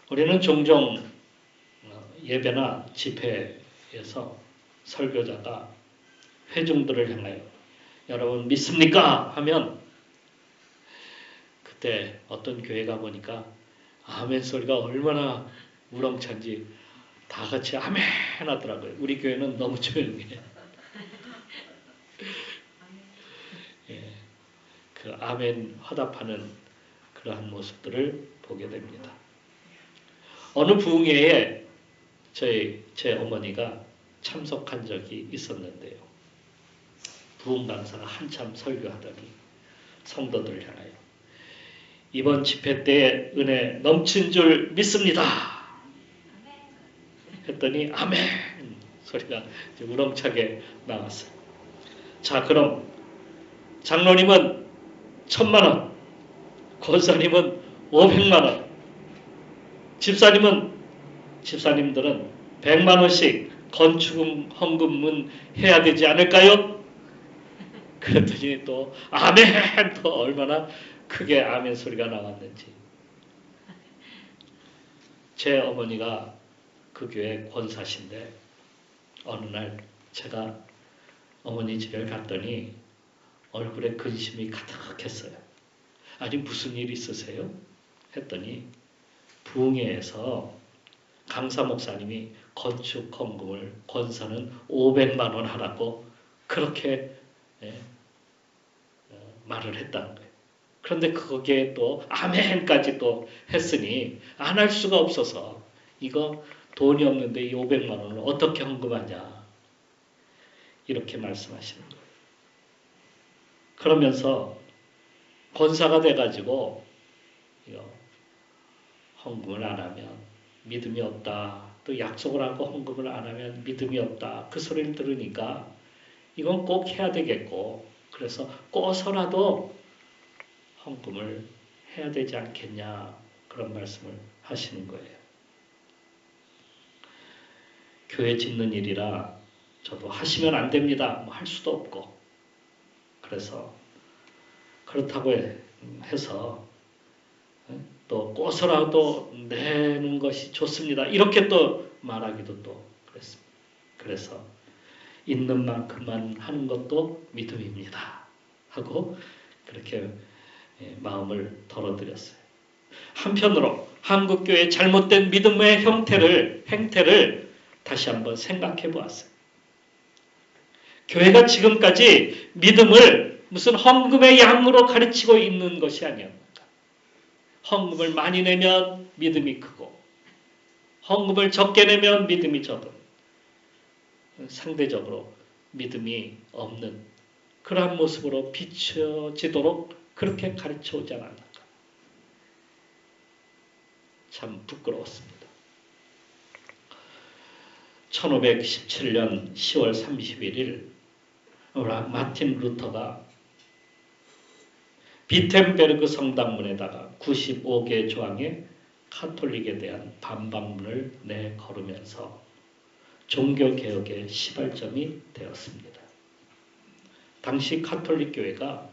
우리는 종종 예배나 집회에서 설교자가 회중들을 향하여 여러분 믿습니까? 하면 그때 어떤 교회 가보니까 아멘 소리가 얼마나 우렁찬지 다 같이 아멘 하더라고요. 우리 교회는 너무 조용해요. 예, 그 아멘 화답하는 그러한 모습들을 보게 됩니다. 어느 부흥회에 제 어머니가 참석한 적이 있었는데요. 부흥 강사가 한참 설교하더니 성도들을 향하여 이번 집회 때 은혜 넘친 줄 믿습니다. 했더니 아멘 소리가 우렁차게 나왔어요. 자, 그럼 장로님은 1000만 원, 권사님은 500만 원, 집사님들은 100만 원씩 건축 헌금은 해야 되지 않을까요? 그랬더니 또 아멘 또 얼마나 크게 아멘 소리가 나왔는지. 제 어머니가 그 교회 권사신데 어느 날 제가 어머니 집에 갔더니 얼굴에 근심이 가득했어요. 아니 무슨 일 있으세요? 했더니 부흥회에서 강사 목사님이 건축 헌금을 권사는 500만 원 하라고 그렇게 말을 했다는 거예요. 그런데 거기에 또 아멘까지 또 했으니 안 할 수가 없어서 이거 돈이 없는데 이 500만 원을 어떻게 헌금하냐 이렇게 말씀하시는 거예요. 그러면서 권사가 돼가지고 이거 헌금을 안 하면 믿음이 없다. 또 약속을 하고 헌금을 안 하면 믿음이 없다. 그 소리를 들으니까 이건 꼭 해야 되겠고 그래서 꼬서라도 헌금을 해야 되지 않겠냐 그런 말씀을 하시는 거예요. 교회 짓는 일이라 저도 하시면 안 됩니다. 뭐 할 수도 없고 그래서 그렇다고 해서 또 꼬서라도 내는 것이 좋습니다. 이렇게 또 말하기도 또 그랬습니다. 그래서 있는 만큼만 하는 것도 믿음입니다. 하고 그렇게 마음을 덜어드렸어요. 한편으로 한국교회의 잘못된 믿음의 행태를 다시 한번 생각해 보았어요. 교회가 지금까지 믿음을 무슨 헌금의 양으로 가르치고 있는 것이 아니었는가. 헌금을 많이 내면 믿음이 크고 헌금을 적게 내면 믿음이 적은 상대적으로 믿음이 없는 그러한 모습으로 비춰지도록 그렇게 가르쳐오지 않았는가. 참 부끄러웠습니다. 1517년 10월 31일 마틴 루터가 비텐베르그 성당문에다가 95개 조항의 카톨릭에 대한 반박문을 내걸으면서 종교개혁의 시발점이 되었습니다. 당시 카톨릭 교회가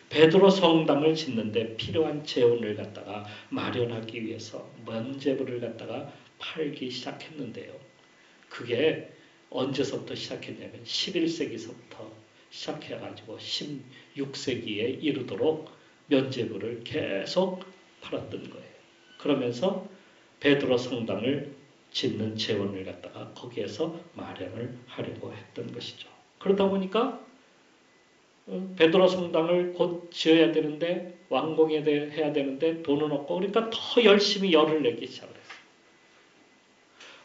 베드로 성당을 짓는데 필요한 재원을 갖다가 마련하기 위해서 면제부를 갖다가 팔기 시작했는데요. 그게 언제서부터 시작했냐면 11세기서부터 시작해가지고 16세기에 이르도록 면제부를 계속 팔았던 거예요. 그러면서 베드로 성당을 짓는 재원을 갖다가 거기에서 마련을 하려고 했던 것이죠. 그러다 보니까 베드로 성당을 곧 지어야 되는데 완공해야 되는데 돈은 없고 그러니까 더 열심히 열을 내기 시작을 했어요.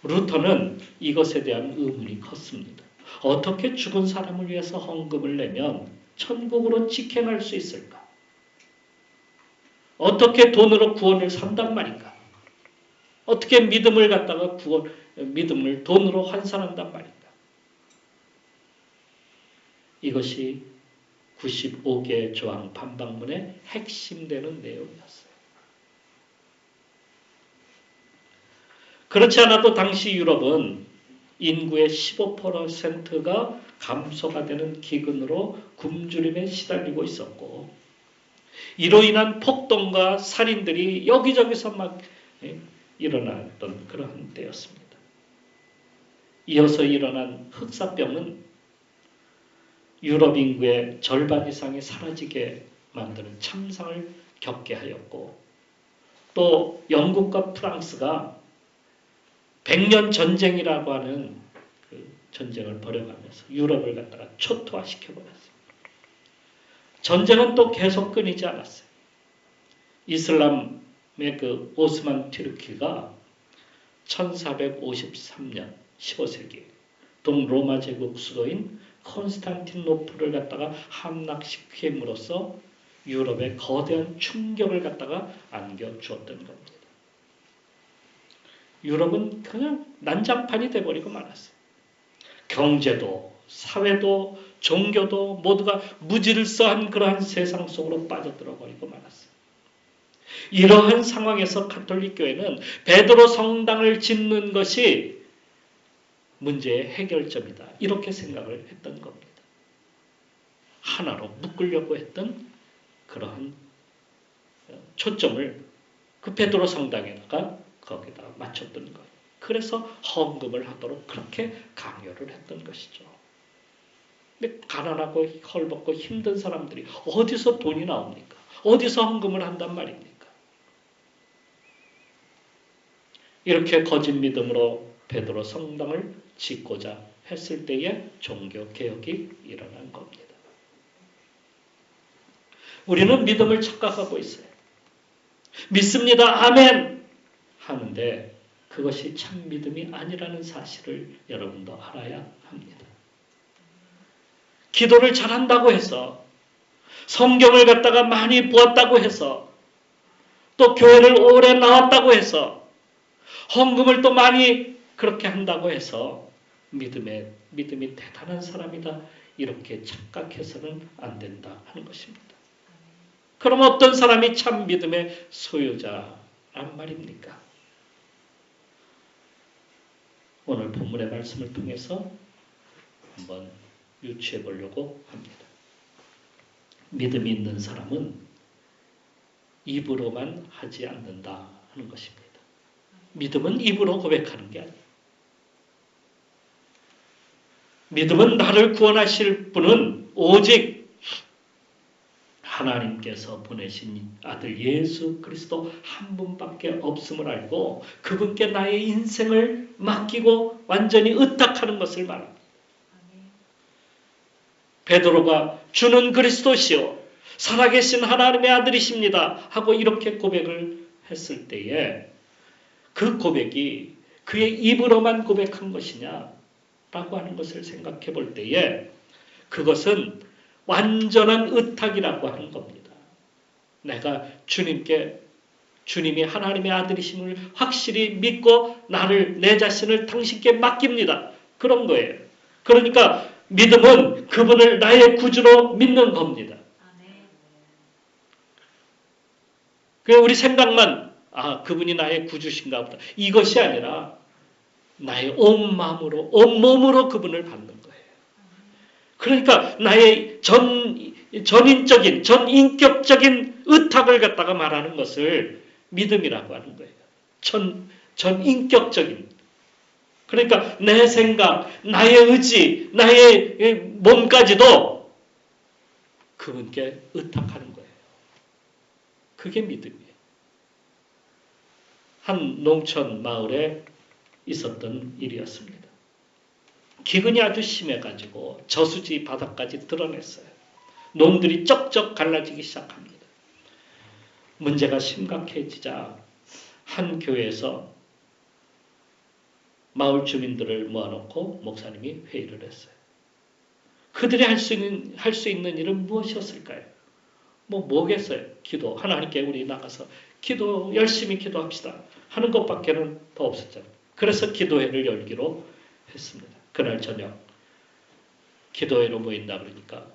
루터는 이것에 대한 의문이 컸습니다. 어떻게 죽은 사람을 위해서 헌금을 내면 천국으로 직행할 수 있을까? 어떻게 돈으로 구원을 산단 말인가? 어떻게 믿음을 갖다가 믿음을 돈으로 환산한단 말인가? 이것이 95개 조항 반박문의 핵심되는 내용이었어요. 그렇지 않아도 당시 유럽은 인구의 15%가 감소가 되는 기근으로 굶주림에 시달리고 있었고 이로 인한 폭동과 살인들이 여기저기서 막 일어났던 그러한 때였습니다. 이어서 일어난 흑사병은 유럽 인구의 절반 이상이 사라지게 만드는 참상을 겪게 하였고, 또 영국과 프랑스가 100년 전쟁이라고 하는 그 전쟁을 벌여가면서 유럽을 갖다가 초토화시켜버렸습니다. 전쟁은 또 계속 끊이지 않았어요. 이슬람의 그 오스만 튀르키가 1453년 15세기 동로마 제국 수도인 콘스탄티노플을 갖다가 함락시킴으로써 유럽에 거대한 충격을 갖다가 안겨주었던 겁니다. 유럽은 그냥 난장판이 돼버리고 말았어요. 경제도 사회도 종교도 모두가 무질서한 그러한 세상 속으로 빠져들어 버리고 말았어요. 이러한 상황에서 가톨릭 교회는 베드로 성당을 짓는 것이 문제의 해결점이다. 이렇게 생각을 했던 겁니다. 하나로 묶으려고 했던 그러한 초점을 그 베드로 성당에다가 거기다 맞췄던 거예요. 그래서 헌금을 하도록 그렇게 강요를 했던 것이죠. 근데 가난하고 헐벗고 힘든 사람들이 어디서 돈이 나옵니까? 어디서 헌금을 한단 말입니까? 이렇게 거짓 믿음으로 베드로 성당을 짓고자 했을 때에 종교개혁이 일어난 겁니다. 우리는 믿음을 착각하고 있어요. 믿습니다. 아멘! 하는데 그것이 참 믿음이 아니라는 사실을 여러분도 알아야 합니다. 기도를 잘한다고 해서, 성경을 갖다가 많이 보았다고 해서, 또 교회를 오래 나왔다고 해서, 헌금을 또 많이 그렇게 한다고 해서 믿음이 대단한 사람이다. 이렇게 착각해서는 안 된다 하는 것입니다. 그럼 어떤 사람이 참 믿음의 소유자란 말입니까? 오늘 본문의 말씀을 통해서 한번 유추해 보려고 합니다. 믿음이 있는 사람은 입으로만 하지 않는다 하는 것입니다. 믿음은 입으로 고백하는 게 아니에요. 믿음은 나를 구원하실 분은 오직 하나님께서 보내신 아들 예수 그리스도 한 분밖에 없음을 알고 그분께 나의 인생을 맡기고 완전히 의탁하는 것을 말합니다. 베드로가 주는 그리스도시요 살아계신 하나님의 아들이십니다 하고 이렇게 고백을 했을 때에 그 고백이 그의 입으로만 고백한 것이냐 라고 하는 것을 생각해 볼 때에 그것은 완전한 의탁이라고 하는 겁니다. 내가 주님이 하나님의 아들이심을 확실히 믿고 내 자신을 당신께 맡깁니다. 그런 거예요. 그러니까 믿음은 그분을 나의 구주로 믿는 겁니다. 그래서 우리 생각만 그분이 나의 구주신가 보다. 이것이 아니라 나의 온 마음으로 온 몸으로 그분을 받는 거예요. 그러니까 나의 전인적인 전인격적인 의탁을 갖다가 말하는 것을 믿음이라고 하는 거예요. 전인격적인. 그러니까 내 생각, 나의 의지, 나의 몸까지도 그분께 의탁하는 거예요. 그게 믿음이에요. 한 농촌 마을에 있었던 일이었습니다. 기근이 아주 심해가지고 저수지 바닥까지 드러냈어요. 논들이 쩍쩍 갈라지기 시작합니다. 문제가 심각해지자 한 교회에서 마을 주민들을 모아놓고 목사님이 회의를 했어요. 그들이 할 수 있는 일은 무엇이었을까요? 뭐겠어요? 기도. 하나님께 우리 나가서 열심히 기도합시다. 하는 것밖에는 더 없었잖아요. 그래서 기도회를 열기로 했습니다. 그날 저녁 기도회로 모인다 그러니까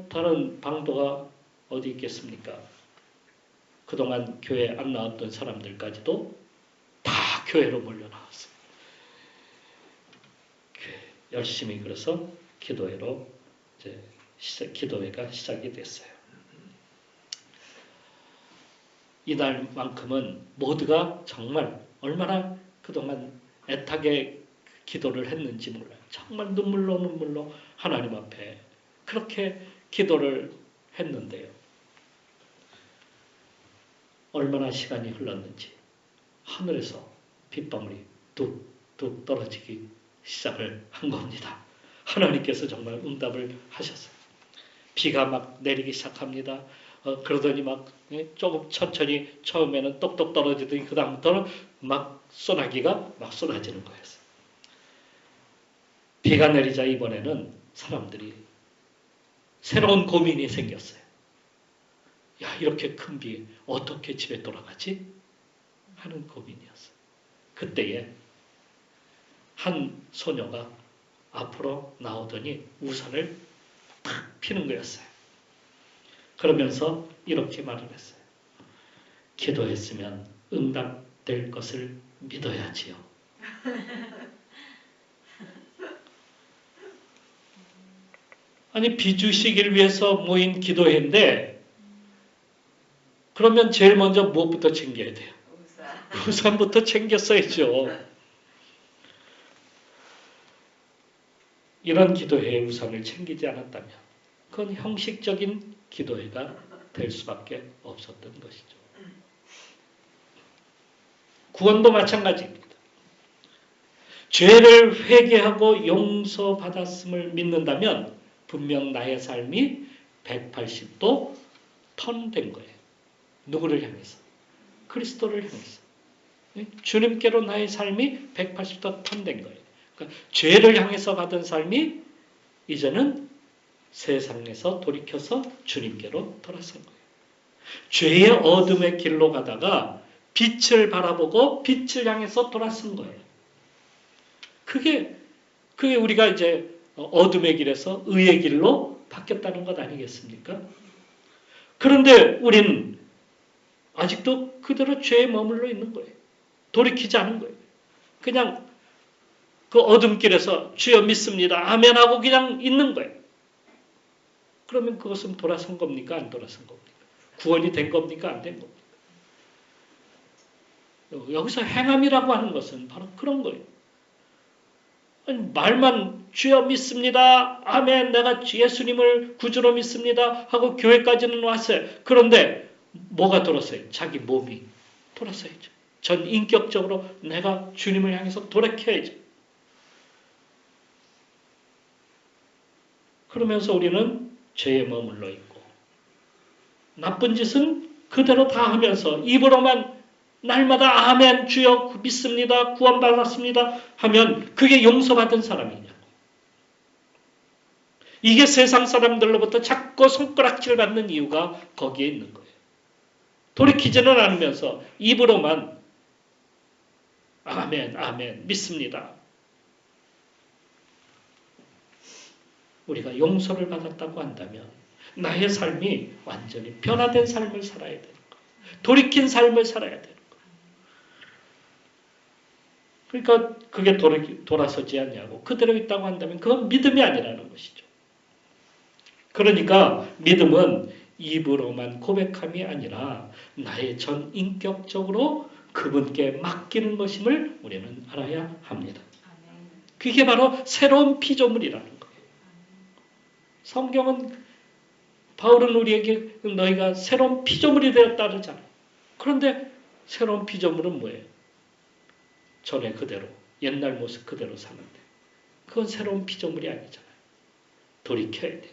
다른 방도가 어디 있겠습니까? 그동안 교회 안 나왔던 사람들까지도 다 교회로 몰려 나왔어요. 열심히 그래서 기도회로 기도회가 시작이 됐어요. 이날만큼은 모두가 정말 얼마나 그동안 애타게 기도를 했는지 몰라요. 정말 눈물로 하나님 앞에 그렇게 기도를 했는데요. 얼마나 시간이 흘렀는지 하늘에서 빗방울이 뚝뚝 떨어지기 시작을 한 겁니다. 하나님께서 정말 응답을 하셨어요. 비가 막 내리기 시작합니다. 그러더니 막 조금 천천히 처음에는 똑똑 떨어지더니 그 다음부터는 막 소나기가 막 쏟아지는 거였어요. 비가 내리자 이번에는 사람들이 새로운 고민이 생겼어요. 야, 이렇게 큰 비 어떻게 집에 돌아가지? 하는 고민이었어요. 그때에 한 소녀가 앞으로 나오더니 우산을 탁 피는 거였어요. 그러면서 이렇게 말을 했어요. 기도했으면 응답될 것을 믿어야지요. 아니, 비 주시기를 위해서 모인 기도회인데 그러면 제일 먼저 무엇부터 챙겨야 돼요? 우산부터 챙겼어야죠. 이런 기도회에 우산을 챙기지 않았다면 그건 형식적인 기도회가 될 수밖에 없었던 것이죠. 구원도 마찬가지입니다. 죄를 회개하고 용서받았음을 믿는다면 분명 나의 삶이 180도 턴된 거예요. 누구를 향해서? 그리스도를 향해서. 주님께로 나의 삶이 180도 턴된 거예요. 그러니까 죄를 향해서 가던 삶이 이제는 세상에서 돌이켜서 주님께로 돌아선 거예요. 죄의 어둠의 길로 가다가 빛을 바라보고 빛을 향해서 돌아선 거예요. 그게 우리가 이제 어둠의 길에서 의의 길로 바뀌었다는 것 아니겠습니까? 그런데 우린 아직도 그대로 죄에 머물러 있는 거예요. 돌이키지 않은 거예요. 그냥 그 어둠길에서 주여 믿습니다. 아멘 하고 그냥 있는 거예요. 그러면 그것은 돌아선 겁니까? 안 돌아선 겁니까? 구원이 된 겁니까? 안 된 겁니까? 여기서 행함이라고 하는 것은 바로 그런 거예요. 아니, 말만 주여 믿습니다. 아멘 내가 예수님을 구주로 믿습니다. 하고 교회까지는 왔어요. 그런데 뭐가 돌았어요? 자기 몸이 돌았어야죠. 전 인격적으로 내가 주님을 향해서 돌이켜야죠. 그러면서 우리는 죄에 머물러 있고 나쁜 짓은 그대로 다 하면서 입으로만 날마다 아멘 주여 믿습니다. 구원받았습니다. 하면 그게 용서받은 사람이냐고. 이게 세상 사람들로부터 자꾸 손가락질 받는 이유가 거기에 있는 거예요. 돌이키지는 않으면서 입으로만 아멘 아멘 믿습니다. 우리가 용서를 받았다고 한다면 나의 삶이 완전히 변화된 삶을 살아야 되는 거예요. 돌이킨 삶을 살아야 되는 거예요. 그러니까 그게 돌아서지 않냐고. 그대로 있다고 한다면 그건 믿음이 아니라는 것이죠. 그러니까 믿음은 입으로만 고백함이 아니라 나의 전 인격적으로 그분께 맡기는 것임을 우리는 알아야 합니다. 그게 바로 새로운 피조물이라는 거예요. 성경은 바울은 우리에게 너희가 새로운 피조물이 되었다 그러잖아요. 그런데 새로운 피조물은 뭐예요? 전에 그대로 옛날 모습 그대로 사는데 그건 새로운 피조물이 아니잖아요. 돌이켜야 돼요.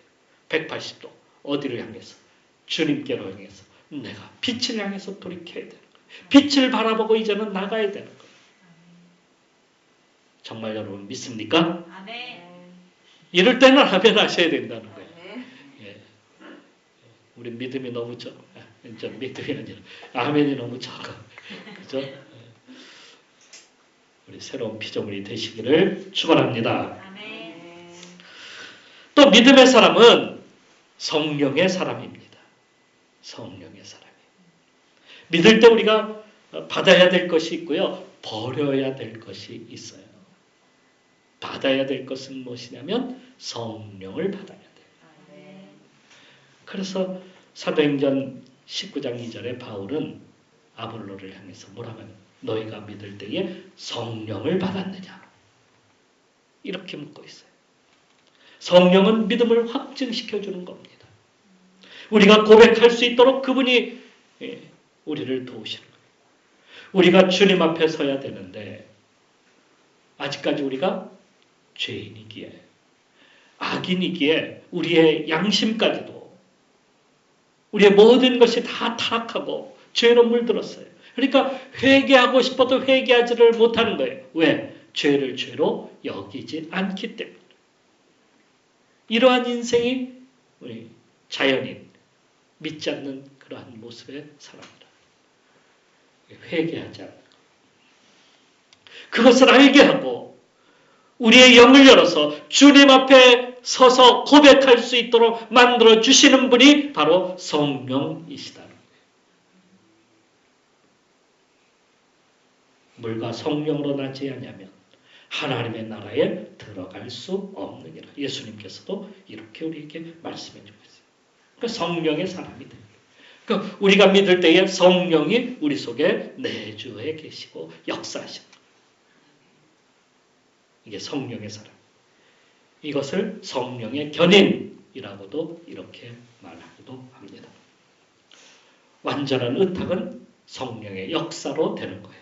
180도 어디를 향해서? 주님께로 향해서 내가 빛을 향해서 돌이켜야 되는 거예요. 빛을 바라보고 이제는 나가야 되는 거예요. 정말 여러분 믿습니까? 아멘. 이럴 때는 아멘 하셔야 된다는 거예요. 예. 우리 믿음이 너무 믿음이 아니라 아멘이 너무 적어. 그죠? 우리 새로운 피조물이 되시기를 축원합니다. 아멘. 또 믿음의 사람은 성령의 사람입니다. 성령의 사람이에요. 믿을 때 우리가 받아야 될 것이 있고요. 버려야 될 것이 있어요. 받아야 될 것은 무엇이냐면 성령을 받아야 돼요. 그래서 사도행전 19장 2절에 바울은 아볼로를 향해서 뭐라고 하냐? 너희가 믿을 때에 성령을 받았느냐? 이렇게 묻고 있어요. 성령은 믿음을 확증시켜주는 겁니다. 우리가 고백할 수 있도록 그분이 우리를 도우시는 거예요. 우리가 주님 앞에 서야 되는데 아직까지 우리가 죄인이기에 악인이기에 우리의 양심까지도 우리의 모든 것이 다 타락하고 죄로 물들었어요. 그러니까 회개하고 싶어도 회개하지를 못하는 거예요. 왜? 죄를 죄로 여기지 않기 때문에. 이러한 인생이 우리 자연인, 믿지 않는 그러한 모습의 사람이다. 회개하지 않는 것. 그것을 알게 하고 우리의 영을 열어서 주님 앞에 서서 고백할 수 있도록 만들어 주시는 분이 바로 성령이시다는 거예요. 물과 성령으로 나지 않으면 하나님의 나라에 들어갈 수 없느니라. 예수님께서도 이렇게 우리에게 말씀해 주고 있어요. 그러니까 성령의 사람이 됩니다. 그러니까 우리가 믿을 때에 성령이 우리 속에 내주해 계시고 역사하시는 거예요. 이게 성령의 사람. 이것을 성령의 견인이라고도 이렇게 말하기도 합니다. 완전한 의탁은 성령의 역사로 되는 거예요.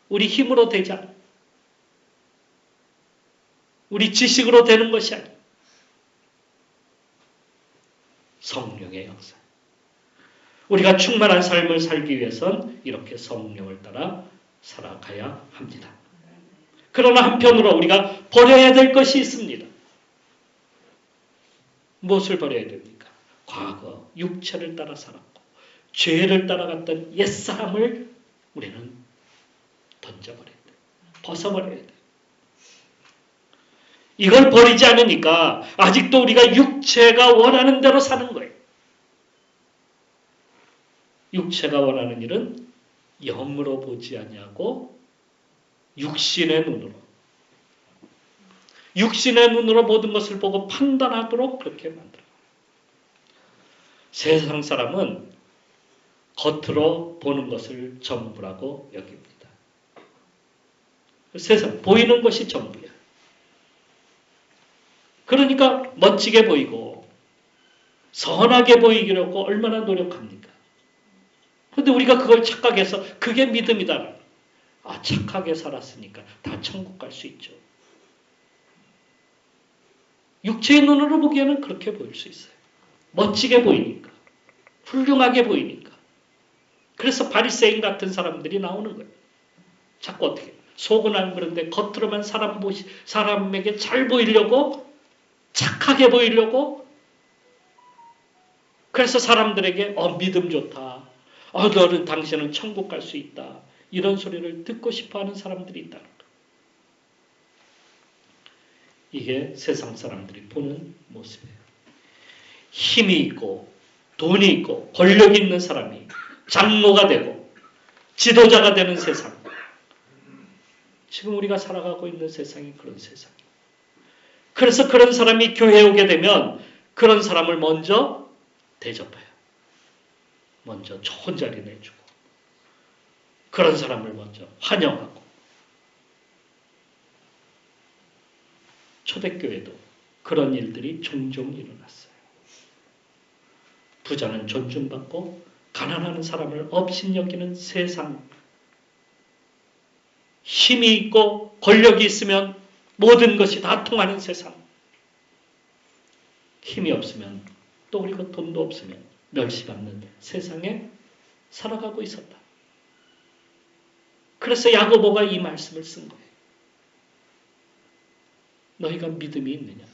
우리 힘으로 되지 않아요. 우리 지식으로 되는 것이 아니에요. 성령의 역사. 우리가 충만한 삶을 살기 위해선 이렇게 성령을 따라 살아가야 합니다. 그러나 한편으로 우리가 버려야 될 것이 있습니다. 무엇을 버려야 됩니까? 과거 육체를 따라 살았고 죄를 따라갔던 옛사람을 우리는 던져버려야 돼요. 벗어버려야 돼요. 이걸 버리지 않으니까 아직도 우리가 육체가 원하는 대로 사는 거예요. 육체가 원하는 일은 영으로 보지 아니하고 육신의 눈으로. 육신의 눈으로 모든 것을 보고 판단하도록 그렇게 만들어요. 세상 사람은 겉으로 보는 것을 전부라고 여깁니다. 세상, 보이는 것이 전부야. 그러니까 멋지게 보이고 선하게 보이려고 얼마나 노력합니까? 그런데 우리가 그걸 착각해서 그게 믿음이다. 아, 착하게 살았으니까 다 천국 갈 수 있죠. 육체의 눈으로 보기에는 그렇게 보일 수 있어요. 멋지게 보이니까. 훌륭하게 보이니까. 그래서 바리새인 같은 사람들이 나오는 거예요. 자꾸 어떻게 속은 안 그런데 겉으로만 사람에게 잘 보이려고 착하게 보이려고 그래서 사람들에게 믿음 좋다. 너는 당신은 천국 갈 수 있다. 이런 소리를 듣고 싶어하는 사람들이 있다는 거예요. 이게 세상 사람들이 보는 모습이에요. 힘이 있고 돈이 있고 권력이 있는 사람이 장로가 되고 지도자가 되는 세상. 지금 우리가 살아가고 있는 세상이 그런 세상이에요. 그래서 그런 사람이 교회에 오게 되면 그런 사람을 먼저 대접해요. 먼저 좋은 자리 내주고 그런 사람을 먼저 환영하고 초대교회도 그런 일들이 종종 일어났어요. 부자는 존중받고 가난한 사람을 업신여기는 세상. 힘이 있고 권력이 있으면 모든 것이 다 통하는 세상. 힘이 없으면 또 그리고 돈도 없으면 멸시받는 세상에 살아가고 있었다. 그래서 야고보가 이 말씀을 쓴 거예요. 너희가 믿음이 있느냐?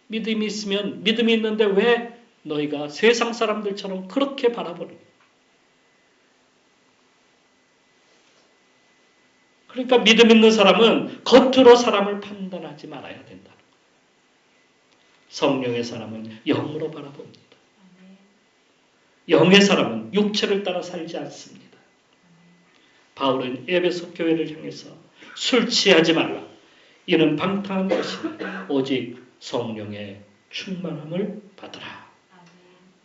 믿음이 있으면 믿음이 있는데 왜 너희가 세상 사람들처럼 그렇게 바라보느냐? 그러니까 믿음 있는 사람은 겉으로 사람을 판단하지 말아야 된다. 성령의 사람은 영으로 바라봅니다. 영의 사람은 육체를 따라 살지 않습니다. 바울은 에베소 교회를 향해서 술 취하지 말라. 이는 방탕한 것이니 오직 성령의 충만함을 받으라.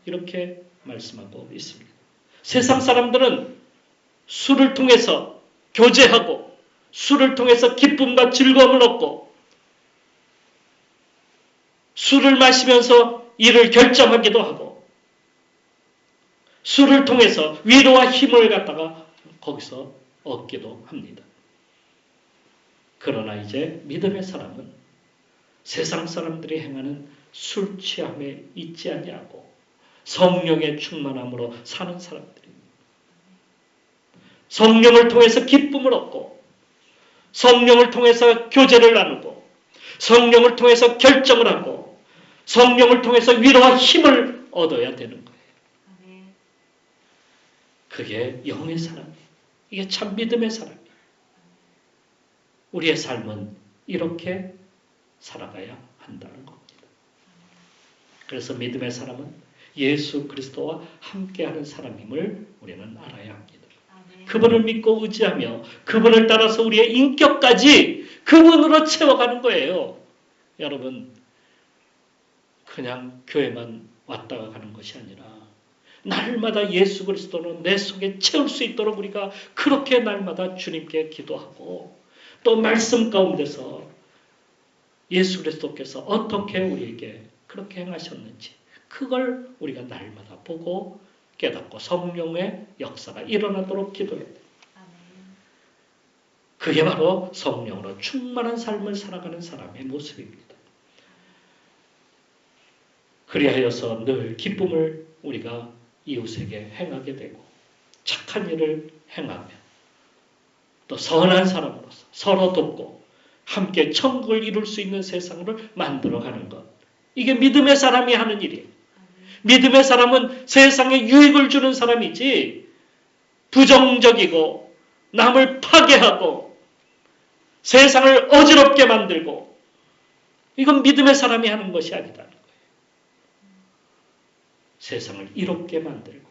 이렇게 말씀하고 있습니다. 세상 사람들은 술을 통해서 교제하고 술을 통해서 기쁨과 즐거움을 얻고 술을 마시면서 일을 결정하기도 하고 술을 통해서 위로와 힘을 갖다가 거기서 얻기도 합니다. 그러나 이제 믿음의 사람은 세상 사람들이 행하는 술 취함에 있지 아니하고 성령의 충만함으로 사는 사람들입니다. 성령을 통해서 기쁨을 얻고 성령을 통해서 교제를 나누고 성령을 통해서 결정을 하고 성령을 통해서 위로와 힘을 얻어야 되는 거예요. 그게 영의 사람이에요. 이게 참 믿음의 사람이에요. 우리의 삶은 이렇게 살아가야 한다는 겁니다. 그래서 믿음의 사람은 예수 그리스도와 함께하는 사람임을 우리는 알아야 합니다. 그분을 믿고 의지하며 그분을 따라서 우리의 인격까지 그분으로 채워가는 거예요. 여러분, 그냥 교회만 왔다가 가는 것이 아니라 날마다 예수 그리스도는 내 속에 채울 수 있도록 우리가 그렇게 날마다 주님께 기도하고 또 말씀 가운데서 예수 그리스도께서 어떻게 우리에게 그렇게 행하셨는지 그걸 우리가 날마다 보고 깨닫고 성령의 역사가 일어나도록 기도해야 돼요. 그게 바로 성령으로 충만한 삶을 살아가는 사람의 모습입니다. 그리하여서 늘 기쁨을 우리가 이웃에게 행하게 되고 착한 일을 행하며 또 선한 사람으로서 서로 돕고 함께 천국을 이룰 수 있는 세상을 만들어가는 것. 이게 믿음의 사람이 하는 일이에요. 믿음의 사람은 세상에 유익을 주는 사람이지 부정적이고 남을 파괴하고 세상을 어지럽게 만들고 이건 믿음의 사람이 하는 것이 아니다는 거예요. 세상을 이롭게 만들고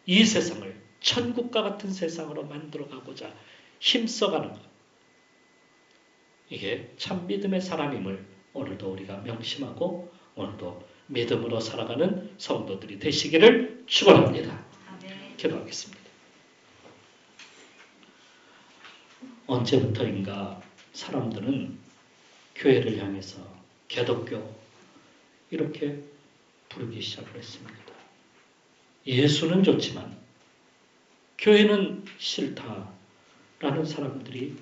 이 세상을 천국과 같은 세상으로 만들어가고자 힘써가는 것. 이게 참 믿음의 사람임을 오늘도 우리가 명심하고 오늘도 믿음으로 살아가는 성도들이 되시기를 축원합니다. 기도하겠습니다. 언제부터인가 사람들은 교회를 향해서 기독교 이렇게 부르기 시작을 했습니다. 예수는 좋지만 교회는 싫다라는 사람들이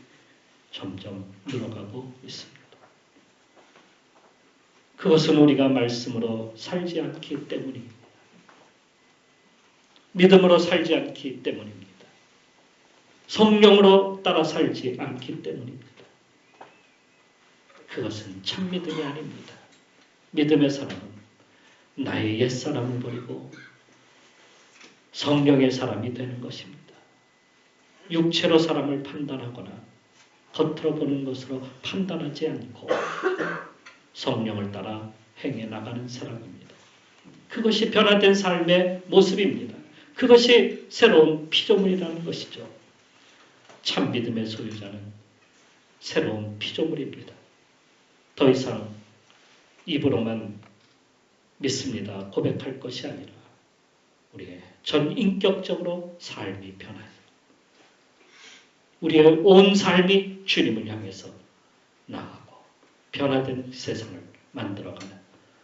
점점 늘어가고 있습니다. 그것은 우리가 말씀으로 살지 않기 때문입니다. 믿음으로 살지 않기 때문입니다. 성령으로 따라 살지 않기 때문입니다. 그것은 참 믿음이 아닙니다. 믿음의 사람은 나의 옛사람을 버리고 성령의 사람이 되는 것입니다. 육체로 사람을 판단하거나 겉으로 보는 것으로 판단하지 않고 성령을 따라 행해 나가는 사람입니다. 그것이 변화된 삶의 모습입니다. 그것이 새로운 피조물이라는 것이죠. 참 믿음의 소유자는 새로운 피조물입니다. 더 이상 입으로만 믿습니다 고백할 것이 아니라 우리의 전 인격적으로 삶이 변화해요. 우리의 온 삶이 주님을 향해서 나아가고 변화된 세상을 만들어가는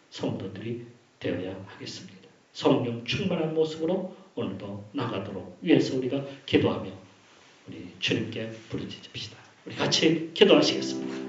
성도들이 되어야 하겠습니다. 성령 충만한 모습으로 오늘도 나가도록 위해서 우리가 기도하며 우리 주님께 부르짖읍시다. 우리 같이 기도하시겠습니다.